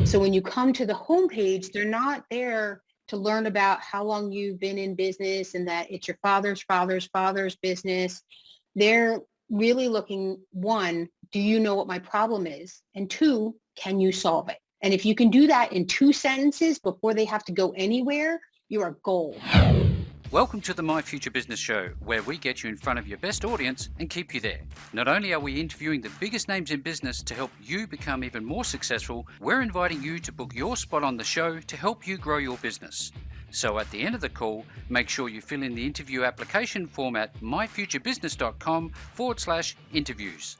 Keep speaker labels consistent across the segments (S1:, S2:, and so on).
S1: So when you come to the homepage, they're not there to learn about how long you've been in business and that it's your father's business. They're really looking, one, do you know what my problem is? And two, can you solve it? And if you can do that in 2 sentences before they have to go anywhere, you are gold.
S2: Welcome to the My Future Business Show, where we get you in front of your best audience and keep you there. Not only are we interviewing the biggest names in business to help you become even more successful, we're inviting you to book your spot on the show to help you grow your business. So at the end of the call, make sure you fill in the interview application form at myfuturebusiness.com/interviews.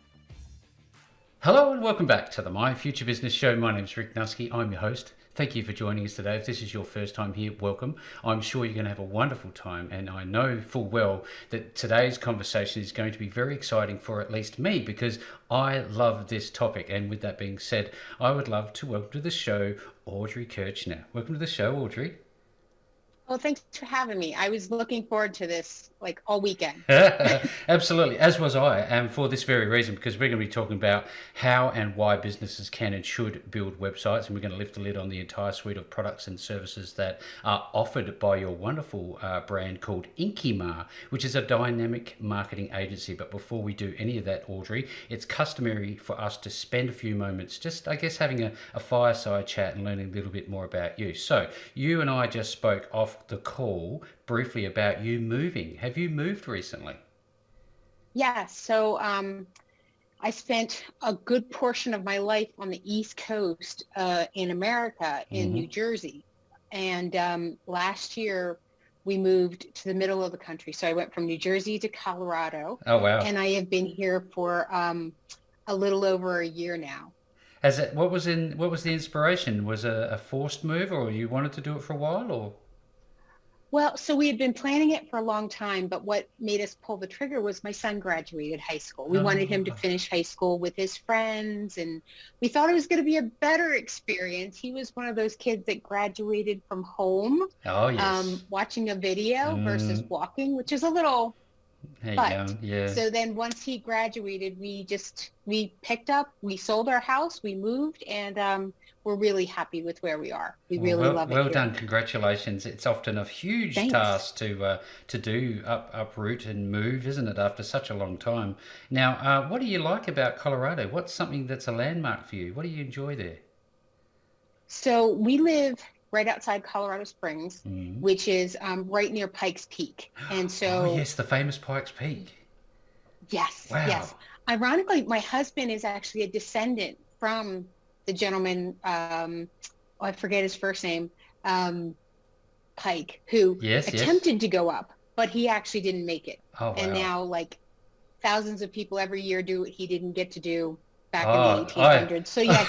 S2: Hello and welcome back to the My Future Business Show. My name is Rick Nuske. I'm your host. Thank you for joining us today. If this is your first time here, welcome. I'm sure you're going to have a wonderful time, and I know full well that today's conversation is going to be very exciting for at least me, because I love this topic. And with that being said, I would love to welcome to the show Audrey Kerchner. Welcome to the show, Audrey.
S1: Well, thanks for having me. I was looking forward to this like all weekend.
S2: Absolutely, as was I, and for this very reason, because we're going to be talking about how and why businesses can and should build websites, and we're going to lift the lid on the entire suite of products and services that are offered by your wonderful brand called Inkyma, which is a dynamic marketing agency. But before we do any of that, Audrey, it's customary for us to spend a few moments just, I guess, having a fireside chat and learning a little bit more about you. So you and I just spoke off the call briefly about you moving. Have you moved recently?
S1: Yeah, so I spent a good portion of my life on the East Coast in America, in New Jersey. And last year we moved to the middle of the country. So I went from New Jersey to Colorado.
S2: Oh, wow.
S1: And I have been here for a little over a year now.
S2: What was the inspiration? Was it a forced move, or you wanted to do it for a while, or?
S1: Well, so we had been planning it for a long time, but what made us pull the trigger was my son graduated high school. We wanted him to finish high school with his friends, and we thought it was going to be a better experience. He was one of those kids that graduated from home, watching a video versus walking, which is a little but yeah. So then once he graduated, we picked up, we sold our house, we moved, and we're really happy with where we are. We really love it.
S2: Well done, congratulations. It's often a huge task to do, uproot and move, isn't it, after such a long time? Now, what do you like about Colorado? What's something that's a landmark for you? What do you enjoy there?
S1: So we live right outside Colorado Springs, which is right near Pikes Peak. And so...
S2: Oh, yes, the famous Pikes Peak.
S1: Yes,
S2: wow.
S1: Yes. Ironically, my husband is actually a descendant from the gentleman, I forget his first name, Pike, who attempted to go up, but he actually didn't make it.
S2: Oh, wow.
S1: And now, like, thousands of people every year do what he didn't get to do back in the 1800s. So yeah,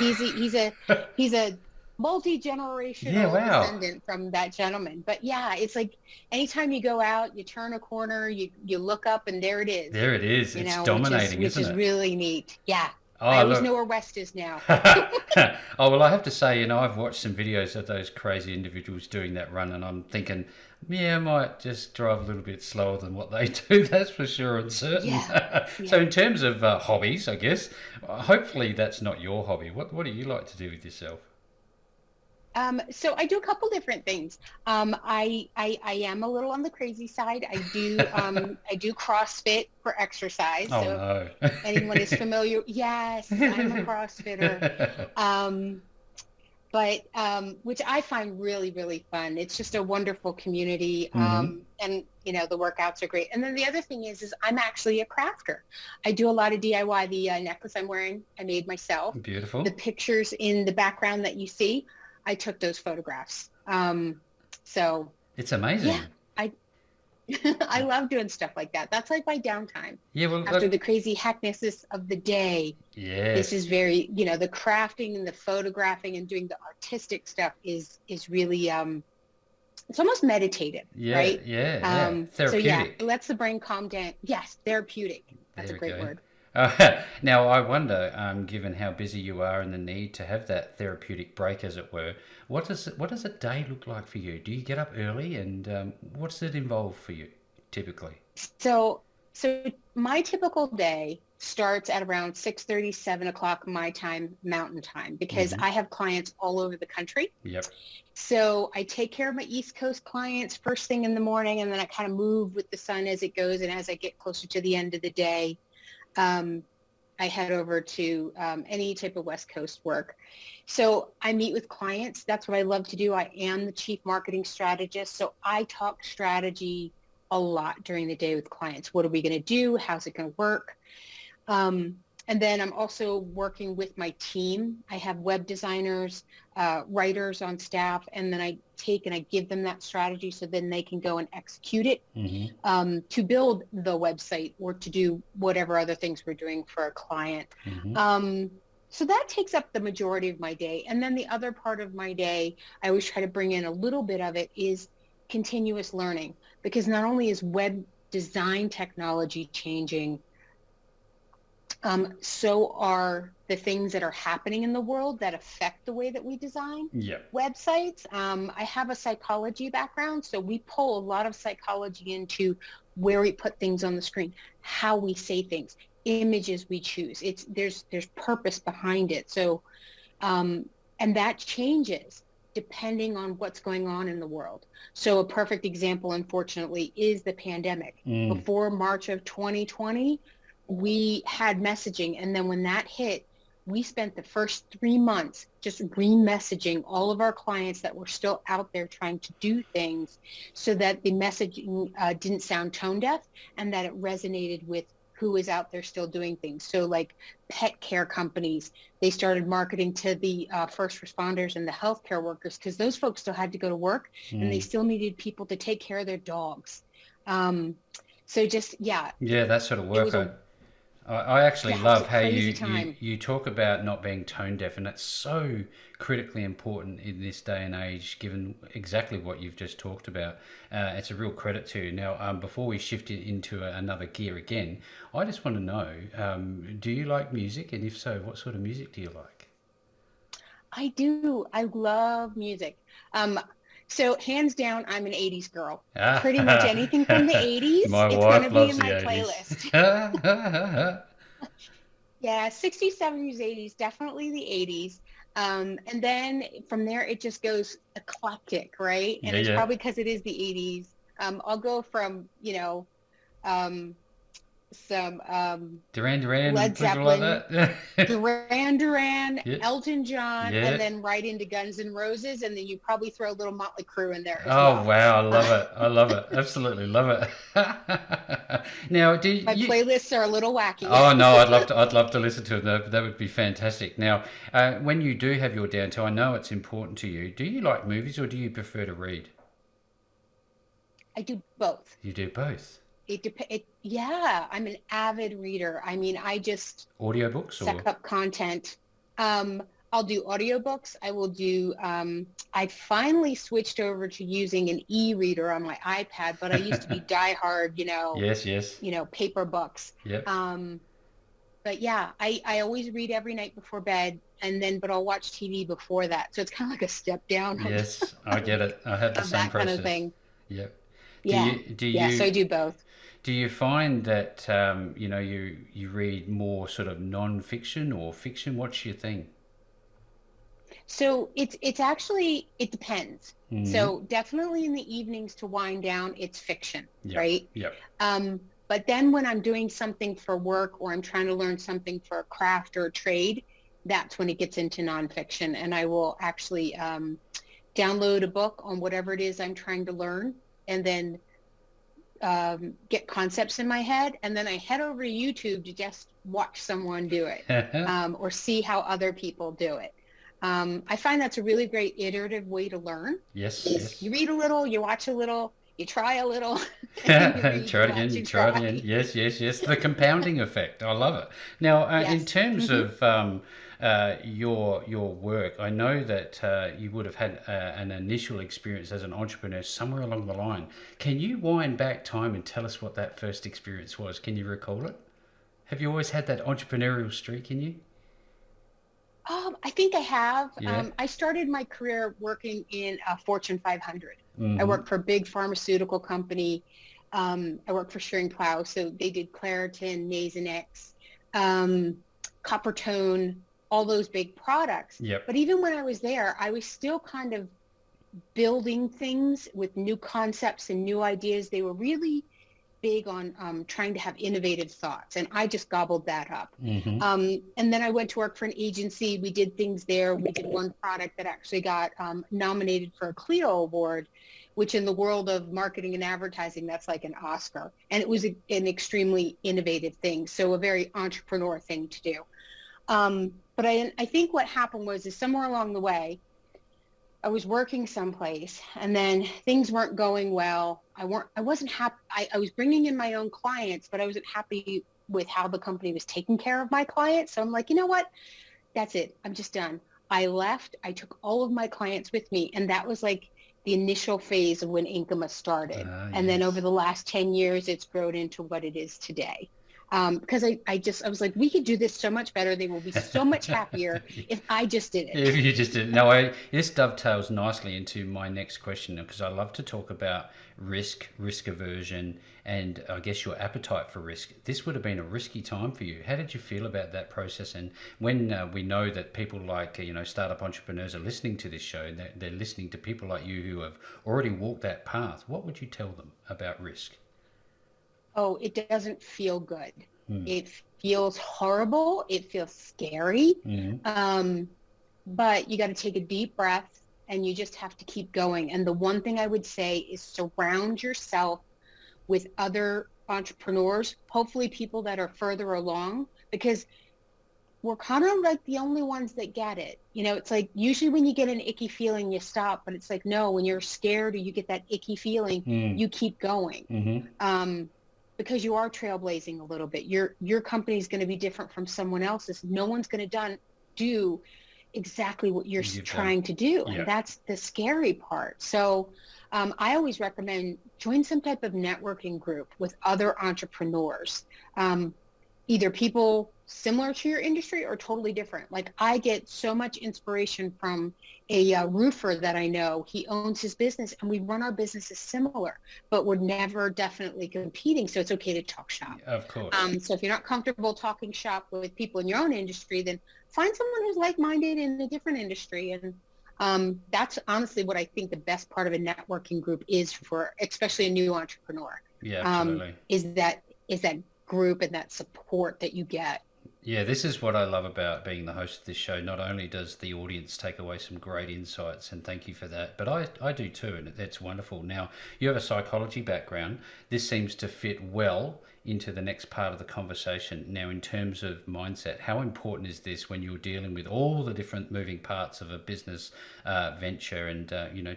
S1: he's a multi-generational descendant from that gentleman. But yeah, it's like anytime you go out, you turn a corner, you look up, and there it is.
S2: There it is. It's dominating,
S1: which is really neat. Yeah.
S2: Oh,
S1: I always know where West is now.
S2: Oh, well, I have to say, I've watched some videos of those crazy individuals doing that run, and I'm thinking, I might just drive a little bit slower than what they do, that's for sure and certain.
S1: Yeah.
S2: So in terms of hobbies, I guess, hopefully that's not your hobby. What do you like to do with yourself?
S1: So I do a couple different things. I am a little on the crazy side. I do CrossFit for exercise.
S2: Oh,
S1: so
S2: no.
S1: If anyone is familiar, yes, I'm a CrossFitter. But which I find really, really fun. It's just a wonderful community. And the workouts are great. And then the other thing is I'm actually a crafter. I do a lot of DIY. The necklace I'm wearing, I made myself.
S2: Beautiful.
S1: The pictures in the background that you see, I took those photographs. So
S2: it's amazing.
S1: Yeah, I love doing stuff like that. That's like my downtime.
S2: Yeah, well,
S1: after the crazy hecticness of the day.
S2: Yeah.
S1: This is very, the crafting and the photographing and doing the artistic stuff is really it's almost meditative, right?
S2: Yeah. Therapeutic.
S1: So yeah, it lets the brain calm down. Yes, therapeutic. That's a great word.
S2: Now, I wonder, given how busy you are and the need to have that therapeutic break, as it were, what does a day look like for you? Do you get up early, and what does it involve for you, typically?
S1: So my typical day starts at around 6:30, 7 o'clock my time, Mountain Time, because I have clients all over the country.
S2: Yep.
S1: So I take care of my East Coast clients first thing in the morning, and then I kind of move with the sun as it goes. And as I get closer to the end of the day, I head over to any type of West Coast work. So I meet with clients. That's what I love to do. I am the chief marketing strategist. So I talk strategy a lot during the day with clients. What are we going to do? How's it going to work? And then I'm also working with my team. I have web designers, writers on staff, and then I take and I give them that strategy so then they can go and execute it to build the website or to do whatever other things we're doing for a client. So that takes up the majority of my day. And then the other part of my day, I always try to bring in a little bit of it, is continuous learning, because not only is web design technology changing, so are the things that are happening in the world that affect the way that we design websites. I have a psychology background, so we pull a lot of psychology into where we put things on the screen, how we say things, images we choose. There's purpose behind it. So, and that changes depending on what's going on in the world. So a perfect example, unfortunately, is the pandemic. Before March of 2020, we had messaging. And then when that hit, we spent the first 3 months just re-messaging all of our clients that were still out there trying to do things so that the messaging didn't sound tone deaf and that it resonated with who is out there still doing things. So like pet care companies, they started marketing to the first responders and the healthcare workers, because those folks still had to go to work and they still needed people to take care of their dogs. So just,
S2: that sort of work. I actually love how
S1: you
S2: you talk about not being tone deaf, and that's so critically important in this day and age, given exactly what you've just talked about. It's a real credit to you. Now, before we shift it into another gear again, I just want to know, do you like music? And if so, what sort of music do you like?
S1: I do. I love music. So hands down, I'm an 80s girl. Pretty much anything from the 80s, it's going to be in my playlist. Yeah, 60s, 70s, 80s, definitely the 80s. And then from there, it just goes eclectic, right? And it's probably because it is the 80s. I'll go from, some
S2: Duran,
S1: Led Zeppelin,
S2: like that.
S1: Duran, Elton John, and then right into Guns N' Roses, and then you probably throw a little Motley Crue in there as well.
S2: Wow, I love it. I love it. Absolutely love it. Now,
S1: my playlists are a little wacky.
S2: Oh no, I'd love to listen to it. That would be fantastic. Now, when you do have your downtime, I know it's important to you. Do you like movies or do you prefer to read?
S1: I do both.
S2: You do both.
S1: I'm an avid reader. I mean, I just
S2: audiobooks
S1: suck up content. I'll do audiobooks. I will do. I finally switched over to using an e-reader on my iPad, but I used to be diehard. Yes. Paper books.
S2: Yep.
S1: But yeah, I always read every night before bed, but I'll watch TV before that. So it's kind of like a step down.
S2: Yes, I get it. I have the same process.
S1: Kind of thing.
S2: Yep.
S1: So I do both.
S2: Do you find that you read more sort of non-fiction or fiction? What's your thing?
S1: So it's actually, it depends. So definitely in the evenings to wind down, it's fiction, right?
S2: Yep.
S1: But then when I'm doing something for work or I'm trying to learn something for a craft or a trade, that's when it gets into nonfiction. And I will actually download a book on whatever it is I'm trying to learn, and then get concepts in my head, and then I head over to YouTube to just watch someone do it or see how other people do it. I find that's a really great iterative way to learn.
S2: Yes.
S1: You read a little, you watch a little, you try a little.
S2: Try it again, you try it again. Yes. The compounding effect. I love it. Now, in terms of your work, I know that you would have had an initial experience as an entrepreneur somewhere along the line. Can you wind back time and tell us what that first experience was? Can you recall it? Have you always had that entrepreneurial streak in you?
S1: I think I have.
S2: Yeah.
S1: I started my career working in Fortune 500. I worked for a big pharmaceutical company. I worked for Schering Plough, so they did Claritin, Nasonex. Coppertone, all those big products.
S2: Yep.
S1: But even when I was there, I was still kind of building things with new concepts and new ideas. They were really big on trying to have innovative thoughts, and I just gobbled that up. And then I went to work for an agency. We did things there. We did one product that actually got nominated for a Clio Award, which in the world of marketing and advertising, that's like an Oscar. And it was an extremely innovative thing, so a very entrepreneur thing to do. But I think what happened was is somewhere along the way, I was working someplace and then things weren't going well. I wasn't happy. I was bringing in my own clients, but I wasn't happy with how the company was taking care of my clients. So I'm like, you know what? That's it. I'm just done. I left. I took all of my clients with me. And that was like the initial phase of when Inkyma started. And then over the last 10 years, it's grown into what it is today. Because I was like, we could do this so much better. They will be so much happier if I just did it.
S2: If you just did it. No, this dovetails nicely into my next question, because I love to talk about risk aversion, and I guess your appetite for risk. This would have been a risky time for you. How did you feel about that process? And when we know that people like, startup entrepreneurs are listening to this show, and they're listening to people like you who have already walked that path, what would you tell them about risk?
S1: Oh, it doesn't feel good. It feels horrible. It feels scary. But you got to take a deep breath and you just have to keep going. And the one thing I would say is surround yourself with other entrepreneurs, hopefully people that are further along, because we're kind of like the only ones that get it. It's like usually when you get an icky feeling, you stop, but it's like, no, when you're scared or you get that icky feeling, you keep going. Because you are trailblazing a little bit. Your company is going to be different from someone else's. No one's going to do exactly what you're trying to do. And that's the scary part. So I always recommend join some type of networking group with other entrepreneurs, either people similar to your industry or totally different. Like I get so much inspiration from a roofer that I know. He owns his business and we run our businesses similar, but we're never definitely competing. So it's okay to talk shop.
S2: Of course.
S1: So if you're not comfortable talking shop with people in your own industry, then find someone who's like-minded in a different industry. And that's honestly what I think the best part of a networking group is for, especially a new entrepreneur.
S2: Yeah, absolutely.
S1: Is that group and that support that you get.
S2: Yeah, this is what I love about being the host of this show. Not only does the audience take away some great insights, and thank you for that, but I do too, and it's wonderful. Now, you have a psychology background. This seems to fit well into the next part of the conversation. Now, in terms of mindset, how important is this when you're dealing with all the different moving parts of a business venture? And,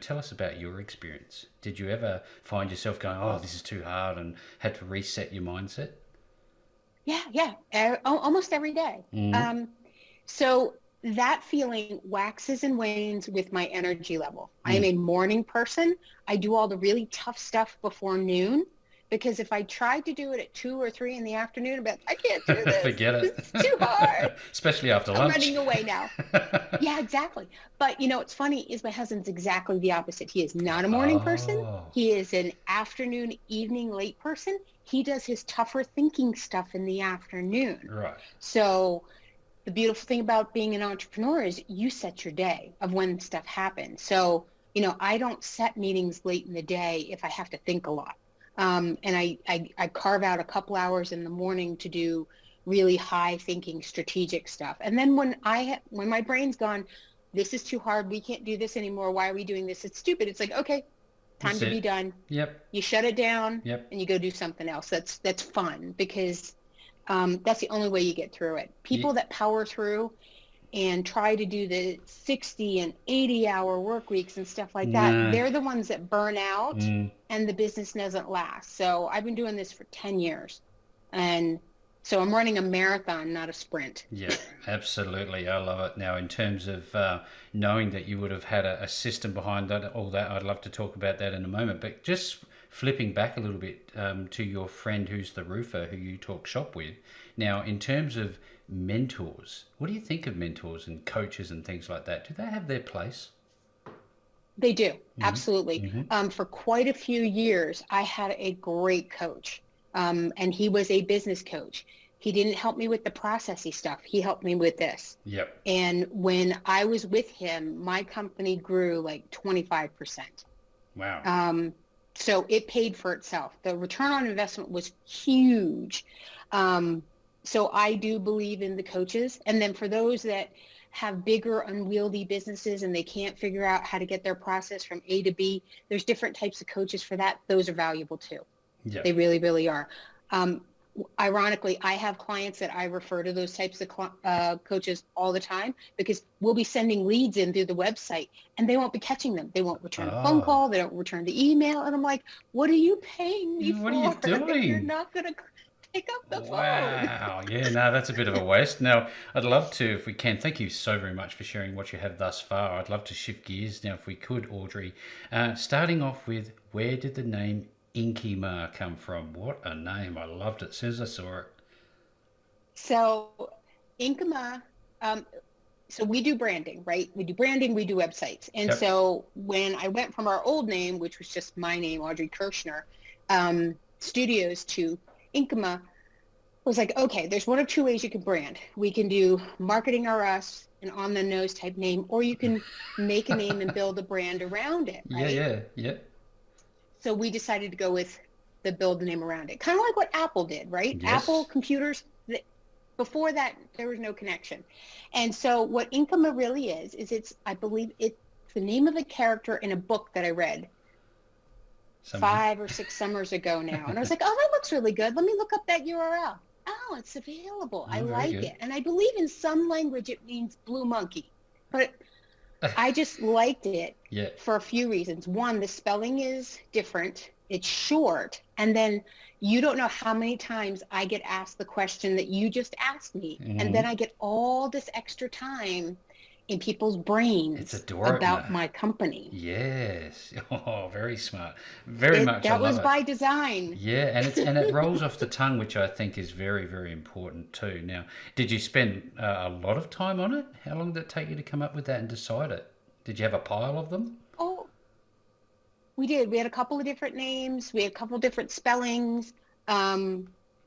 S2: tell us about your experience. Did you ever find yourself going, oh, this is too hard, and had to reset your mindset?
S1: Yeah. Almost every day. So that feeling waxes and wanes with my energy level. I am a morning person. I do all the really tough stuff before noon, because if I tried to do it at 2 or 3 in the afternoon, I can't do this.
S2: Forget it.
S1: It's too hard.
S2: Especially after lunch.
S1: I'm running away now. Yeah, exactly. But what's funny is my husband's exactly the opposite. He is not a morning person. He is an afternoon, evening, late person. He does his tougher thinking stuff in the afternoon.
S2: Right.
S1: So the beautiful thing about being an entrepreneur is you set your day of when stuff happens. So, I don't set meetings late in the day if I have to think a lot. And I carve out a couple hours in the morning to do really high thinking strategic stuff. And then when my brain's gone, this is too hard. We can't do this anymore. Why are we doing this? It's stupid. It's like, okay, time to be done.
S2: Yep.
S1: You shut it down.
S2: Yep.
S1: And you go do something else. That's fun, because that's the only way you get through it. People that power through and try to do the 60 and 80-hour work weeks and stuff like that, they're the ones that burn out and the business doesn't last. So I've been doing this for 10 years. And so I'm running a marathon, not a sprint.
S2: Yeah, absolutely. I love it. Now, in terms of knowing that you would have had a system behind that, all that, I'd love to talk about that in a moment. But just flipping back a little bit to your friend who's the roofer who you talk shop with. Now, in terms of mentors, what do you think of mentors and coaches and things like that? Do they have their place?
S1: They do. Absolutely. For quite a few years, I had a great coach. And he was a business coach. He didn't help me with the processy stuff. He helped me with this.
S2: Yep.
S1: And when I was with him, my company grew like 25%.
S2: Wow.
S1: So it paid for itself. The return on investment was huge. So I do believe in the coaches. And then for those that have bigger unwieldy businesses and they can't figure out how to get their process from A to B, there's different types of coaches for that. Those are valuable too.
S2: Yep.
S1: They really, really are. Ironically, I have clients that I refer to those types of coaches all the time because we'll be sending leads in through the website and they won't be catching them. They won't return a phone call. They don't return the email. And I'm like, what are you paying me for?
S2: What are you doing?
S1: You're not going to pick up the phone.
S2: Wow. Yeah, no, that's a bit of a waste. Now, I'd love to, if we can, thank you so very much for sharing what you have thus far. I'd love to shift gears now, if we could, Audrey. Starting off with, where did the name Inkyma come from? What a name. I loved it as soon as I saw it.
S1: So Inkyma, so we do branding, right? We do branding, we do websites. And so when I went from our old name, which was just my name, Audrey Kirchner, Studios, to Inkyma, was like, okay, there's one of two ways you can brand. We can do marketing or us, an on the nose type name, or you can make a name and build a brand around it, right?
S2: Yeah.
S1: So we decided to go with the build the name around it. Kind of like what Apple did, right?
S2: Yes.
S1: Apple computers, before that, there was no connection. And so what Inkyma really is it's, I believe it's the name of a character in a book that I read 5 or 6 summers ago now. And I was like, oh, that looks really good. Let me look up that URL. Oh, it's available. I like it. And I believe in some language it means blue monkey. But I just liked it for a few reasons. One, the spelling is different. It's short. And then you don't know how many times I get asked the question that you just asked me. Mm-hmm. And then I get all this extra time in people's brains about my company.
S2: Yes. Oh, very smart. Very much.
S1: That was by design.
S2: Yeah, and it rolls off the tongue, which I think is very, very important too. Now, did you spend a lot of time on it? How long did it take you to come up with that and decide it? Did you have a pile of them?
S1: Oh, we did. We had a couple of different names. We had a couple of different spellings.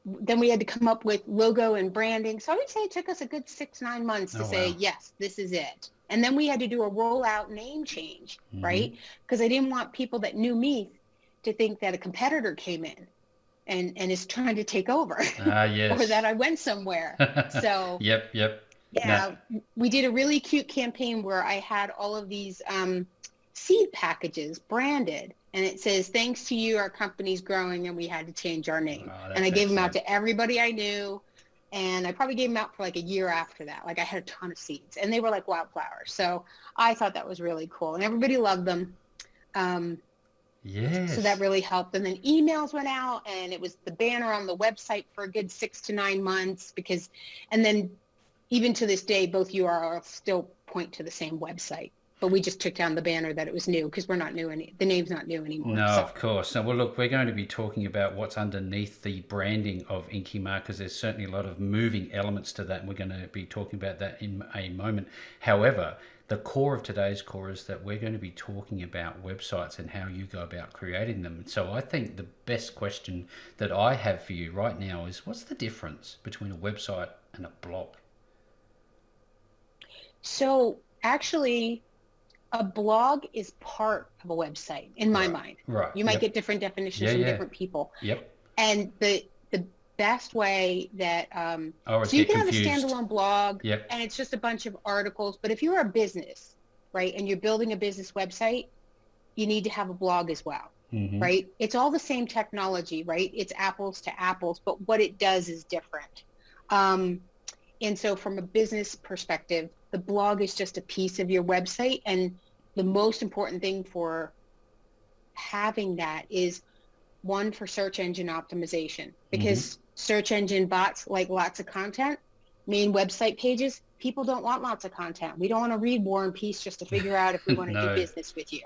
S1: Then we had to come up with logo and branding. So I would say it took us a good 6-9 months to say, yes, this is it. And then we had to do a rollout name change, right? Because I didn't want people that knew me to think that a competitor came in and is trying to take over.
S2: Yes.
S1: Or that I went somewhere. So
S2: Yep.
S1: Yeah, we did a really cute campaign where I had all of these seed packages branded. And it says, thanks to you, our company's growing, and we had to change our name. And I gave them out to everybody I knew. And I probably gave them out for like a year after that. Like I had a ton of seeds. And they were like wildflowers. So I thought that was really cool. And everybody loved them.
S2: Yes.
S1: So that really helped. And then emails went out, and it was the banner on the website for a good 6 to 9 months. And then even to this day, both URLs still point to the same website. But we just took down the banner that it was new because we're not new. The name's not new anymore.
S2: No, of course. Now, well, look, we're going to be talking about what's underneath the branding of Inkyma because there's certainly a lot of moving elements to that, and we're going to be talking about that in a moment. However, the core of today's core is that we're going to be talking about websites and how you go about creating them. So I think the best question that I have for you right now is, what's the difference between a website and a blog?
S1: So actually, a blog is part of a website, in my mind.
S2: Right.
S1: You might get different definitions from different people.
S2: Yep.
S1: And the best way that
S2: so
S1: you can have a standalone blog,
S2: and
S1: it's just a bunch of articles. But if you're a business, right, and you're building a business website, you need to have a blog as well, right? It's all the same technology, right? It's apples to apples, but what it does is different. And so from a business perspective, the blog is just a piece of your website. And the most important thing for having that is, one, for search engine optimization, because search engine bots like lots of content. Main website pages, people don't want lots of content. We don't want to read War and Peace just to figure out if we want to do business with you.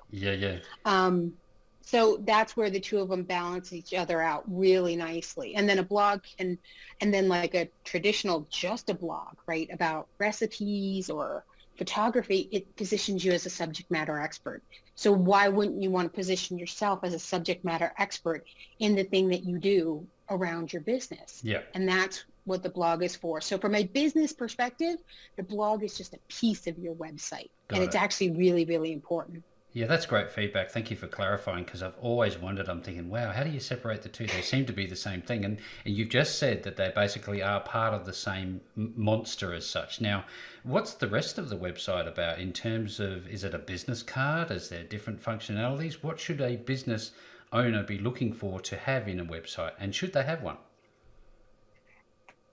S1: So that's where the two of them balance each other out really nicely. And then a blog and then like a traditional, just a blog, right, about recipes or photography, it positions you as a subject matter expert. So why wouldn't you want to position yourself as a subject matter expert in the thing that you do around your business?
S2: Yeah.
S1: And that's what the blog is for. So from a business perspective, the blog is just a piece of your website.
S2: Got
S1: And it's
S2: it.
S1: actually really, really important.
S2: Yeah, that's great feedback. Thank you for clarifying, because I've always wondered, I'm thinking, wow, how do you separate the two? They seem to be the same thing. And you've just said that they basically are part of the same monster as such. Now, what's the rest of the website about in terms of, is it a business card? Is there different functionalities? What should a business owner be looking for to have in a website? And should they have one?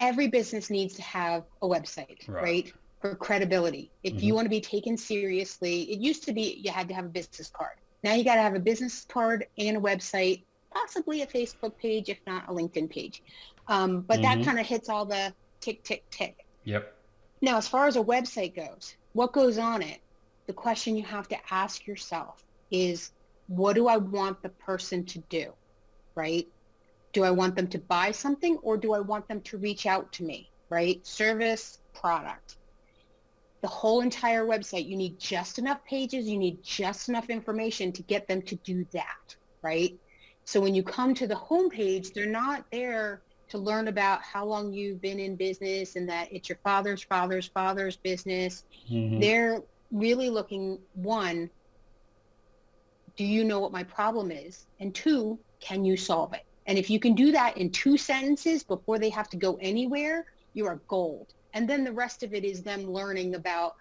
S1: Every business needs to have a website, right? For credibility. If you want to be taken seriously, it used to be you had to have a business card. Now you got to have a business card and a website, possibly a Facebook page, if not a LinkedIn page. But that kind of hits all the tick, tick, tick.
S2: Yep.
S1: Now, as far as a website goes, what goes on it? The question you have to ask yourself is, what do I want the person to do, right? Do I want them to buy something, or do I want them to reach out to me, right? Service, product. The whole entire website, you need just enough pages, you need just enough information to get them to do that, right? So when you come to the homepage, they're not there to learn about how long you've been in business and that it's your father's father's father's business. They're really looking, one, do you know what my problem is? And two, can you solve it? And if you can do that in 2 sentences before they have to go anywhere, you are gold. And then the rest of it is them learning about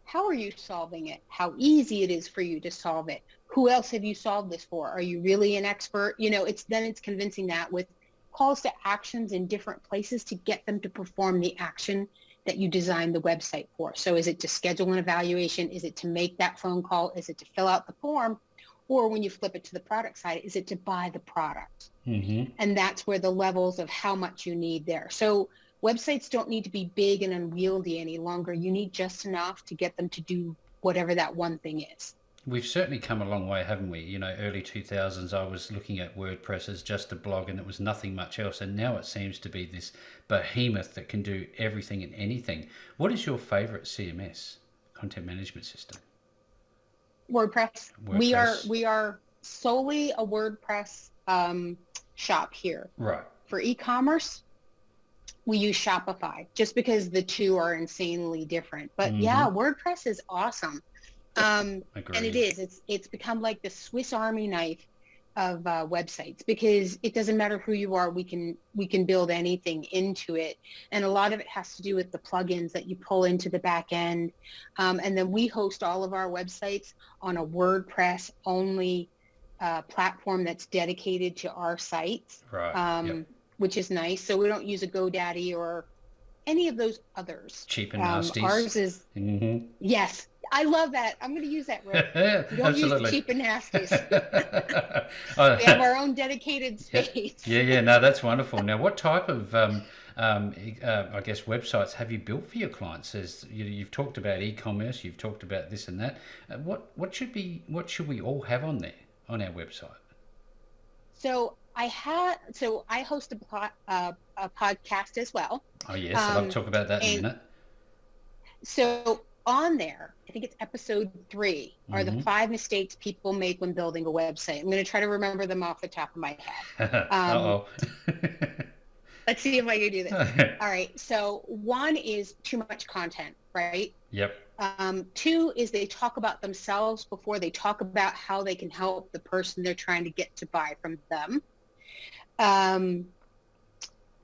S1: how are you solving it, how easy it is for you to solve it, who else have you solved this for, are you really an expert? You know, it's convincing that with calls to actions in different places to get them to perform the action that you designed the website for. So is it to schedule an evaluation? Is it to make that phone call? Is it to fill out the form? Or when you flip it to the product side, is it to buy the product? And that's where the levels of how much you need there. So websites don't need to be big and unwieldy any longer. You need just enough to get them to do whatever that one thing is.
S2: We've certainly come a long way, haven't we? You know, early 2000s, I was looking at WordPress as just a blog and it was nothing much else. And now it seems to be this behemoth that can do everything and anything. What is your favorite CMS, content management system?
S1: WordPress. We are solely a WordPress shop here.
S2: Right.
S1: For e-commerce, we use Shopify just because the two are insanely different. But yeah, WordPress is awesome. And it is. It's become like the Swiss Army knife of websites, because it doesn't matter who you are. We can build anything into it, and a lot of it has to do with the plugins that you pull into the back end. And then we host all of our websites on a WordPress only platform that's dedicated to our sites,
S2: right?
S1: Which is nice. So we don't use a GoDaddy or any of those others.
S2: Cheap and nasties.
S1: Ours is yes. I love that. I'm going to use that, Rick. We don't
S2: Absolutely.
S1: use cheap and nasties. We have our own dedicated space.
S2: Yeah. No, that's wonderful. Now, what type of, I guess, websites have you built for your clients? As you've talked about e-commerce, you've talked about this and that. What should we all have on there on our website?
S1: So I host a podcast as well.
S2: Oh yes, I'd love to talk about that in a minute.
S1: So on there, I think it's episode 3, are the 5 mistakes people make when building a website. I'm going to try to remember them off the top of my head. Let's see if I can do this. All right. So 1 is too much content, right?
S2: Yep.
S1: 2 is they talk about themselves before they talk about how they can help the person they're trying to get to buy from them.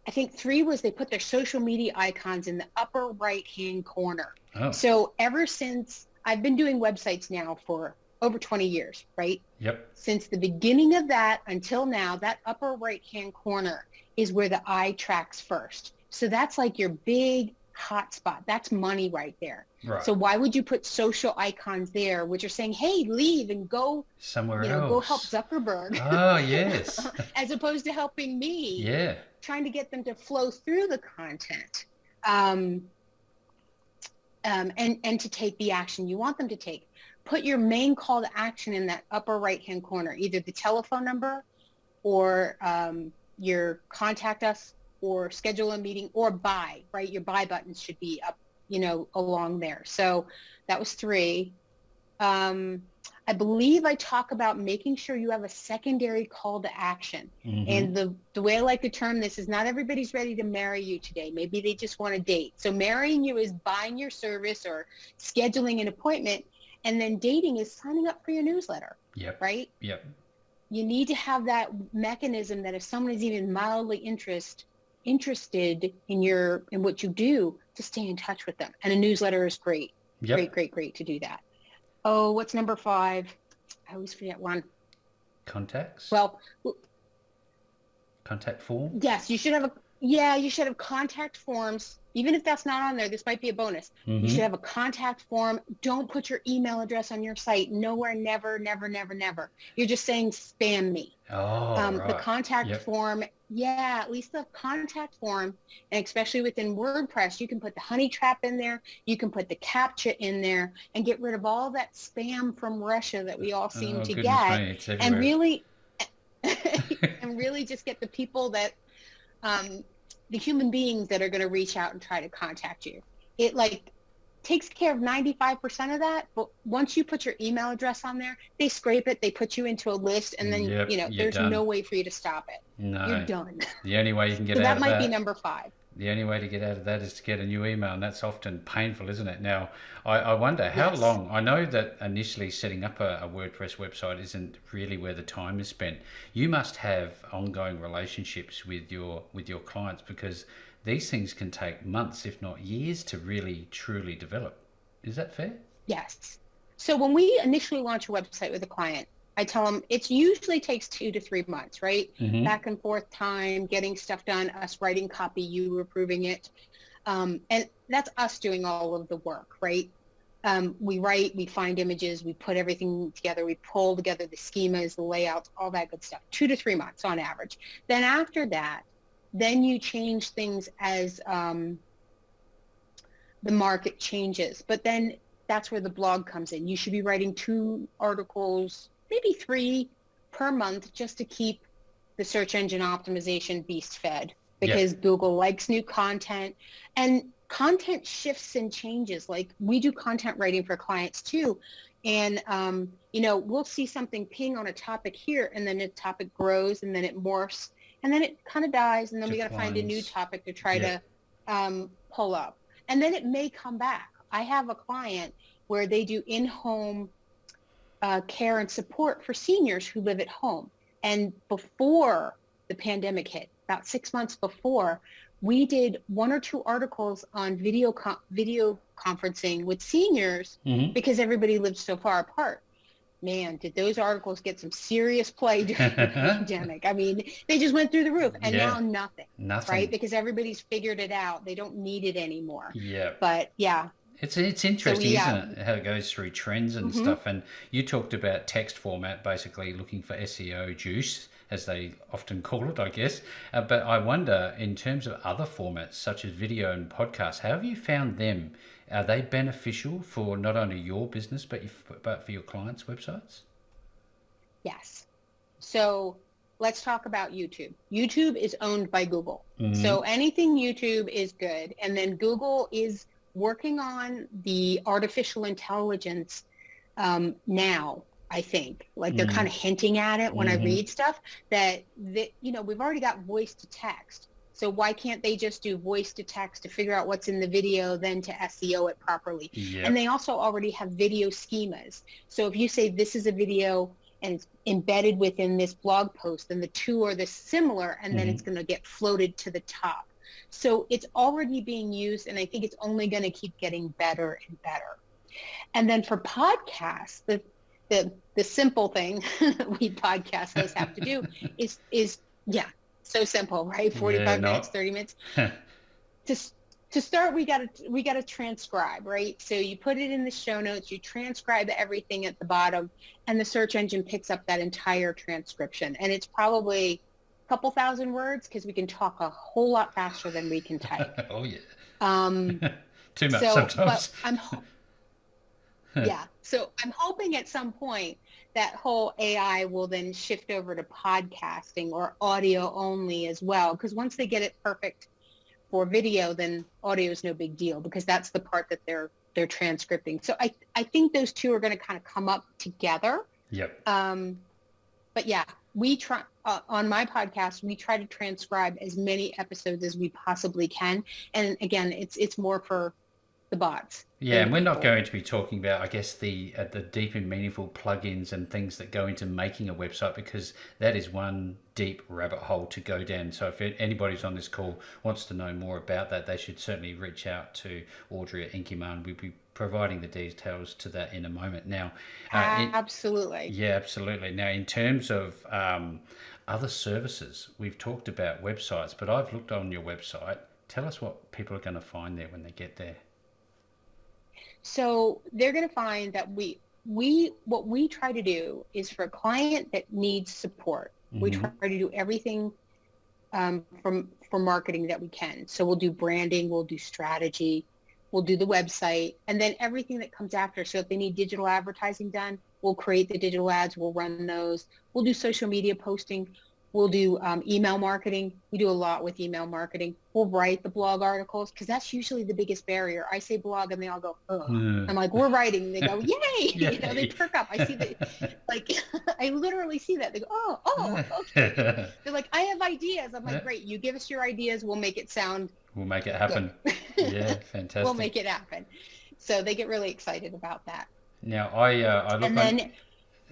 S1: I think 3 was they put their social media icons in the upper right-hand corner. Oh. So ever since I've been doing websites now for over 20 years, right?
S2: Yep.
S1: Since the beginning of that until now, that upper right-hand corner is where the eye tracks first. So that's like your big hot spot. That's money right there. Right. So why would you put social icons there, which are saying, hey, leave and go
S2: somewhere else.
S1: Go help Zuckerberg.
S2: Oh, yes.
S1: As opposed to helping me.
S2: Yeah.
S1: Trying to get them to flow through the content. And to take the action you want them to take. Put your main call to action in that upper right-hand corner, either the telephone number or your contact us or schedule a meeting or buy, right? Your buy buttons should be up, along there. So that was 3. I believe I talk about making sure you have a secondary call to action. And the way I like to term this is not everybody's ready to marry you today. Maybe they just want to date. So marrying you is buying your service or scheduling an appointment. And then dating is signing up for your newsletter.
S2: Yep.
S1: Right?
S2: Yep.
S1: You need to have that mechanism that if someone is even mildly interested in what you do, to stay in touch with them. And a newsletter is great.
S2: Yep.
S1: Great to do that. Oh, what's number 5? I always forget one.
S2: Contacts?
S1: Well,
S2: contact form?
S1: yes, you should have contact forms. Even if that's not on there, this might be a bonus. You should have a contact form. Don't put your email address on your site. Nowhere, never. You're just saying spam me.
S2: Oh, right.
S1: The contact form, at least the contact form, and especially within WordPress, you can put the honey trap in there. You can put the CAPTCHA in there and get rid of all that spam from Russia that we all seem to get.
S2: It's
S1: and really just get the people that, the human beings that are going to reach out and try to contact you. It takes care of 95% of that, but once you put your email address on there, they scrape it, they put you into a list, and then there's
S2: done.
S1: No way for you to stop it.
S2: No.
S1: You're done.
S2: The only way you can get
S1: So
S2: out of that.
S1: That might be number 5.
S2: The only way to get out of that is to get a new email, and that's often painful, isn't it? Now, I wonder how long. I know that initially setting up a WordPress website isn't really where the time is spent. You must have ongoing relationships with your clients, because these things can take months, if not years, to really truly develop. Is that fair?
S1: Yes. So when we initially launch a website with a client, I tell them it usually takes 2 to 3 months, right? Back and forth time, getting stuff done, us writing copy, you approving it. And that's us doing all of the work, right? We write, we find images, we put everything together, we pull together the schemas, the layouts, all that good stuff. 2 to 3 months on average. Then after that, then you change things as the market changes. But then that's where the blog comes in. You should be writing 2 articles, maybe 3 per month, just to keep the search engine optimization beast fed, because Google likes new content, and content shifts and changes. Like, we do content writing for clients too. And, we'll see something ping on a topic here, and then the topic grows, and then it morphs, and then it kind of dies, and then we got to find a new topic to try to pull up. And then it may come back. I have a client where they do in-home care and support for seniors who live at home. And before the pandemic hit, about 6 months before, we did 1 or 2 articles on video conferencing with seniors because everybody lived so far apart. Man, did those articles get some serious play during the pandemic. I mean, they just went through the roof, and now nothing, right? Because everybody's figured it out. They don't need it anymore. Yeah. But
S2: It's interesting, isn't it, how it goes through trends and stuff. And you talked about text format, basically looking for SEO juice, as they often call it, I guess. But I wonder, in terms of other formats, such as video and podcasts, how have you found them? Are they beneficial for not only your business, but for your clients' websites?
S1: Yes. So let's talk about YouTube. YouTube is owned by Google. So anything YouTube is good. And then Google is working on the artificial intelligence now, I think. Like, they're kind of hinting at it when I read stuff that, we've already got voice to text. So why can't they just do voice to text to figure out what's in the video, then to SEO it properly? And they also already have video schemas. So if you say this is a video and it's embedded within this blog post, then the 2 are this similar, and then it's going to get floated to the top. So it's already being used, and I think it's only going to keep getting better and better. And then for podcasts, the simple thing we podcast hosts have to do is so simple, right? 45 minutes, 30 minutes. To start, we got to transcribe, right? So you put it in the show notes, you transcribe everything at the bottom, and the search engine picks up that entire transcription. And it's probably a couple thousand words, because we can talk a whole lot faster than we can type.
S2: Oh yeah. Too much sometimes.
S1: But so I'm hoping at some point that whole AI will then shift over to podcasting or audio only as well. Because once they get it perfect for video, then audio is no big deal, because that's the part that they're they're transcripting. So I think those two are going to kind of come up together.
S2: Yep.
S1: But yeah, we try on my podcast, we try to transcribe as many episodes as we possibly can. And again, it's more for the bots.
S2: Yeah, and we're not going to be talking about, I guess, the deep and meaningful plugins and things that go into making a website, because that is one deep rabbit hole to go down. So if anybody's on this call wants to know more about that, they should certainly reach out to Audrey Inkyma, and we'll be providing the details to that in a moment. Now,
S1: absolutely.
S2: Yeah, absolutely. Now, in terms of other services, we've talked about websites, but I've looked on your website. Tell us what people are going to find there when they get there.
S1: So they're going to find that what we try to do is, for a client that needs support, we try to do everything for marketing that we can. So we'll do branding, we'll do strategy, we'll do the website, and then everything that comes after. So if they need digital advertising done, we'll create the digital ads, we'll run those. We'll do social media posting. We'll do email marketing. We do a lot with email marketing. We'll write the blog articles, because that's usually the biggest barrier. I say blog and they all go, oh. I'm like, we're writing. They go, yay.
S2: Yay.
S1: They perk up. I see that. Like, I literally see that. They go, oh, okay. They're like, I have ideas. I'm like, great. You give us your ideas. We'll make it sound.
S2: We'll make it happen. Yeah, fantastic.
S1: We'll make it happen. So they get really excited about that.
S2: Now, I look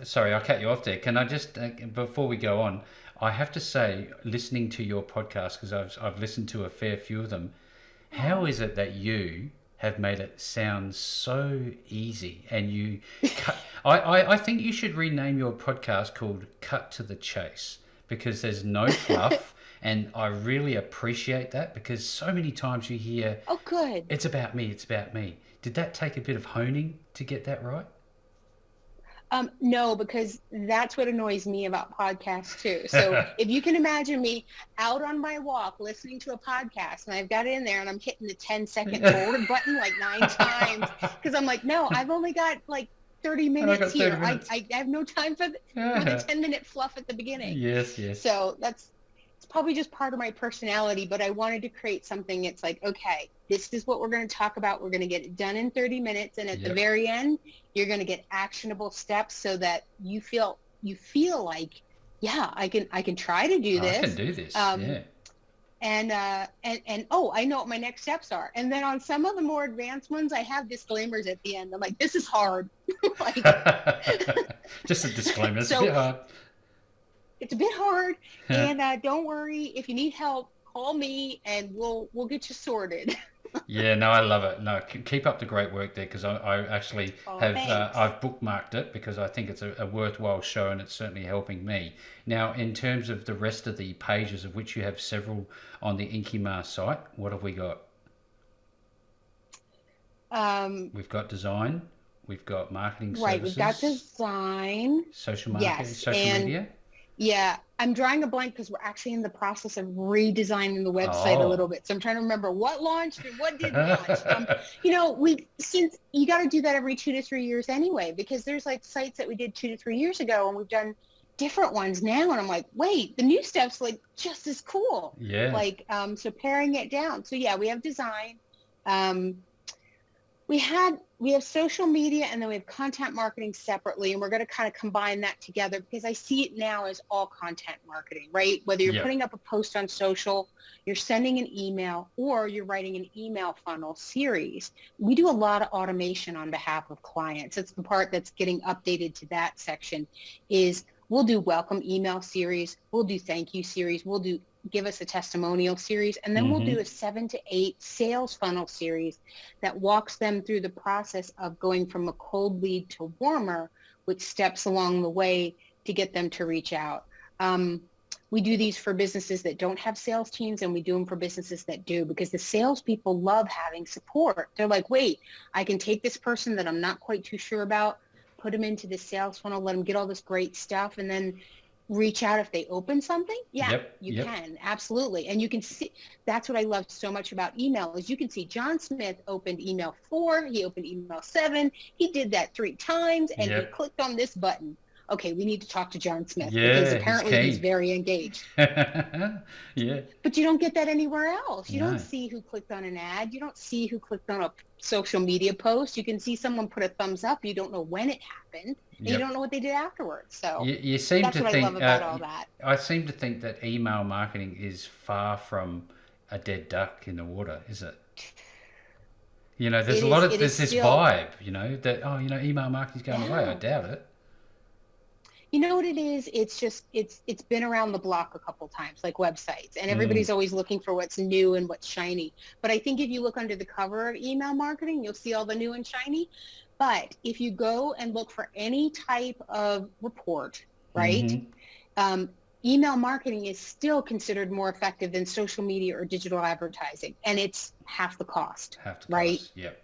S2: sorry, I'll cut you off there. Can I just, before we go on, I have to say, listening to your podcast, because I've listened to a fair few of them, how is it that you have made it sound so easy? And you, I think you should rename your podcast called Cut to the Chase, because there's no fluff. And I really appreciate that, because so many times you hear,
S1: oh, good.
S2: It's about me, it's about me. Did that take a bit of honing to get that right?
S1: No, because that's what annoys me about podcasts too. So if you can imagine me out on my walk listening to a podcast, and I've got it in there and I'm hitting the 10-second forward button like 9 times, because I'm like, no, I've only got like 30 minutes here. 30 minutes. I have no time for the 10-minute fluff at the beginning.
S2: Yes.
S1: So it's probably just part of my personality, but I wanted to create something. It's like, okay, this is what we're going to talk about. We're going to get it done in 30 minutes. And at the very end, you're going to get actionable steps, so that you feel like, yeah, I can try to do this.
S2: I can do this. Yeah.
S1: And oh, I know what my next steps are. And then on some of the more advanced ones, I have disclaimers at the end. I'm like, this is hard. Like,
S2: just a disclaimer. It's a bit hard.
S1: It's a bit hard, and don't worry, if you need help, call me and we'll get you sorted.
S2: Yeah, no, I love it. No, keep up the great work there, because I actually I've bookmarked it, because I think it's a worthwhile show, and it's certainly helping me. Now, in terms of the rest of the pages, of which you have several on the Inkyma site, what have we got? We've got design, we've got marketing services.
S1: Right, we've got design.
S2: Social marketing, social media.
S1: Yeah, I'm drawing a blank because we're actually in the process of redesigning the website a little bit. So I'm trying to remember what launched and what didn't launch. Since you got to do that every 2 to 3 years anyway, because there's like sites that we did 2 to 3 years ago, and we've done different ones now. And I'm like, wait, the new stuff's like just as cool.
S2: Yeah.
S1: Like, so paring it down. So yeah, we have design. We have social media, and then we have content marketing separately, and we're going to kind of combine that together, because I see it now as all content marketing, right? Whether you're putting up a post on social, you're sending an email, or you're writing an email funnel series. We do a lot of automation on behalf of clients. It's the part that's getting updated to that section. Is we'll do welcome email series, we'll do thank you series, we'll do give us a testimonial series, and then we'll do a 7 to 8 sales funnel series that walks them through the process of going from a cold lead to warmer, with steps along the way to get them to reach out. We do these for businesses that don't have sales teams, and we do them for businesses that do, because the salespeople love having support. They're like, wait, I can take this person that I'm not quite too sure about, put them into the sales funnel, let them get all this great stuff, and then reach out if they open something. Yeah, you can. Absolutely. And you can see, that's what I love so much about email, is you can see John Smith opened email 4, he opened email 7, he did that 3 times, and he clicked on this button. okay, we need to talk to John Smith
S2: Yeah,
S1: because
S2: he's
S1: apparently he's
S2: keen.
S1: very engaged.
S2: Yeah,
S1: But you don't get that anywhere else. You don't
S2: no.
S1: see who clicked on an ad. You don't see who clicked on a social media post. You can see someone put a thumbs up. You don't know when it happened, and you
S2: Yep.
S1: don't know what they did afterwards. So
S2: You seem
S1: that's
S2: to
S1: what I love
S2: think,
S1: about all that.
S2: I seem to think that email marketing is far from a dead duck in the water, is it? You know, there's
S1: It
S2: a lot
S1: is.
S2: of,
S1: It
S2: there's
S1: is
S2: this
S1: still.
S2: vibe, you know, that, oh, you know, email marketing's going away. I
S1: Yeah.
S2: doubt it.
S1: You know what it is? It's just it's been around the block a couple times, like websites, and
S2: Mm.
S1: everybody's always looking for what's new and what's shiny. But I think if you look under the cover of email marketing, you'll see all the new and shiny. But if you go and look for any type of report, right?
S2: Mm-hmm.
S1: Um, email marketing is still considered more effective than social media or digital advertising, and it's half the cost,
S2: Have to
S1: right?
S2: cost. Yep.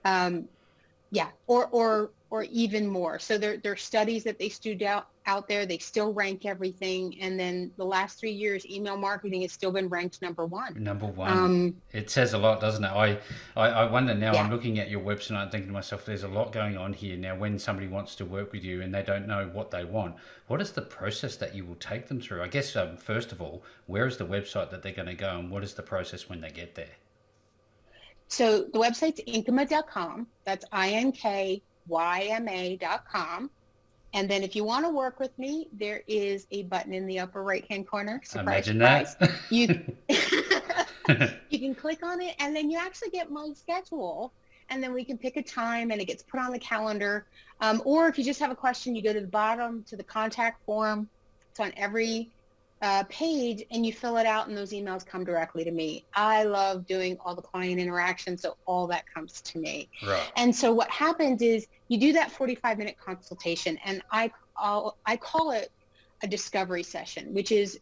S1: Yeah, or even more. So there are studies that they stood out there. They still rank everything, and then the last 3 years, email marketing has still been ranked number one.
S2: Number one. It says a lot, doesn't it? I wonder now, I'm
S1: Yeah.
S2: looking at your website and I'm thinking to myself, there's a lot going on here. Now, when somebody wants to work with you and they don't know what they want, what is the process that you will take them through? I guess, first of all, where is the website that they're going to go and what is the process when they get there?
S1: So the website's Inkyma.com. That's INKYMA.com. And then if you want to work with me, there is a button in the upper right-hand corner. Surprise,
S2: Imagine
S1: surprise.
S2: that.
S1: You you can click on it, and then you actually get my schedule, and then we can pick a time, and it gets put on the calendar. Or if you just have a question, you go to the bottom to the contact form. It's on every page, and you fill it out, and those emails come directly to me. I love doing all the client interaction, so all that comes to me.
S2: Right.
S1: And so what happens is you do that 45-minute consultation, and I call it a discovery session, which is,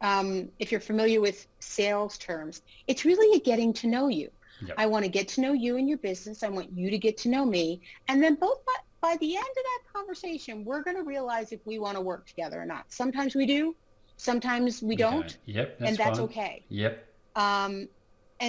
S1: if you're familiar with sales terms, it's really a getting to know you.
S2: Yep.
S1: I want to get to know you and your business. I want you to get to know me. And then both by the end of that conversation, we're going to realize if we want to work together or not. Sometimes we do. Sometimes we don't.
S2: Yep,
S1: and that's
S2: fine.
S1: okay.
S2: Yep.
S1: And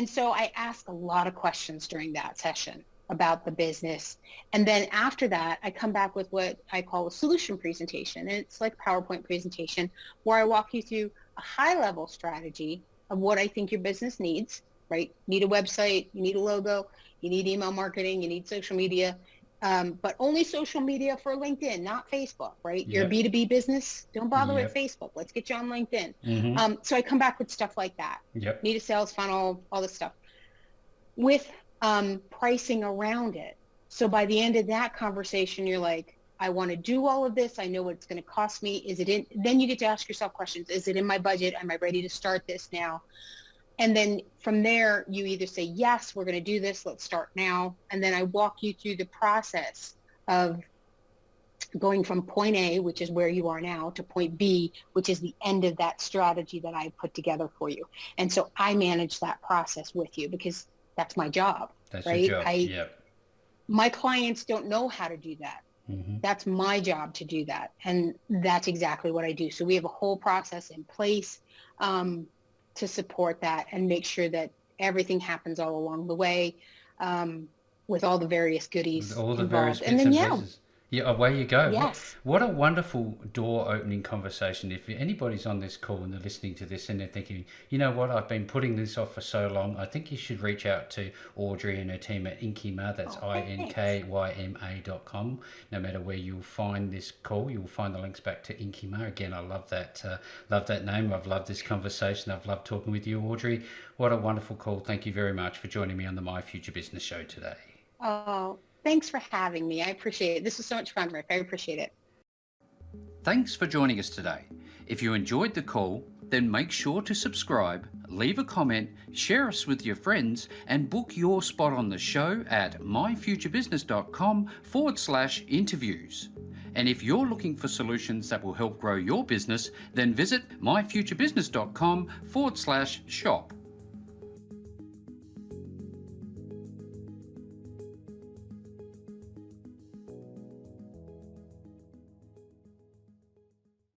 S1: so I ask a lot of questions during that session about the business. And then after that, I come back with what I call a solution presentation. And it's like a PowerPoint presentation where I walk you through a high-level strategy of what I think your business needs, right? You need a website, you need a logo, you need email marketing, you need social media. But only social media for LinkedIn, not Facebook, right? You're a B2B business. Don't bother with Facebook. Let's get you on LinkedIn.
S2: Mm-hmm.
S1: So I come back with stuff like that.
S2: Yep.
S1: Need a sales funnel, all this stuff. With pricing around it. So by the end of that conversation, you're like, I want to do all of this. I know what it's going to cost me. Is it in? Then you get to ask yourself questions. Is it in my budget? Am I ready to start this now? And then from there, you either say, yes, we're going to do this. Let's start now. And then I walk you through the process of going from point A, which is where you are now, to point B, which is the end of that strategy that I put together for you. And so I manage that process with you because that's my job.
S2: That's
S1: right?
S2: your job.
S1: My clients don't know how to do that.
S2: Mm-hmm.
S1: That's my job to do that. And that's exactly what I do. So we have a whole process in place to support that and make sure that everything happens all along the way with all the various goodies
S2: With all the
S1: involved.
S2: various bits and pieces. Yeah, away you go.
S1: Yes.
S2: What a wonderful door opening conversation. If anybody's on this call and they're listening to this and they're thinking, you know what, I've been putting this off for so long, I think you should reach out to Audrey and her team at Inkyma. That's INKYMA.com. No matter where you'll find this call, you'll find the links back to Inkyma. Again, I love that name. I've loved this conversation. I've loved talking with you, Audrey. What a wonderful call. Thank you very much for joining me on the My Future Business show today.
S1: Oh, thanks for having me. I appreciate it. This was so much fun, Rick. I appreciate it.
S2: Thanks for joining us today. If you enjoyed the call, then make sure to subscribe, leave a comment, share us with your friends, and book your spot on the show at myfuturebusiness.com/interviews. And if you're looking for solutions that will help grow your business, then visit myfuturebusiness.com/shop.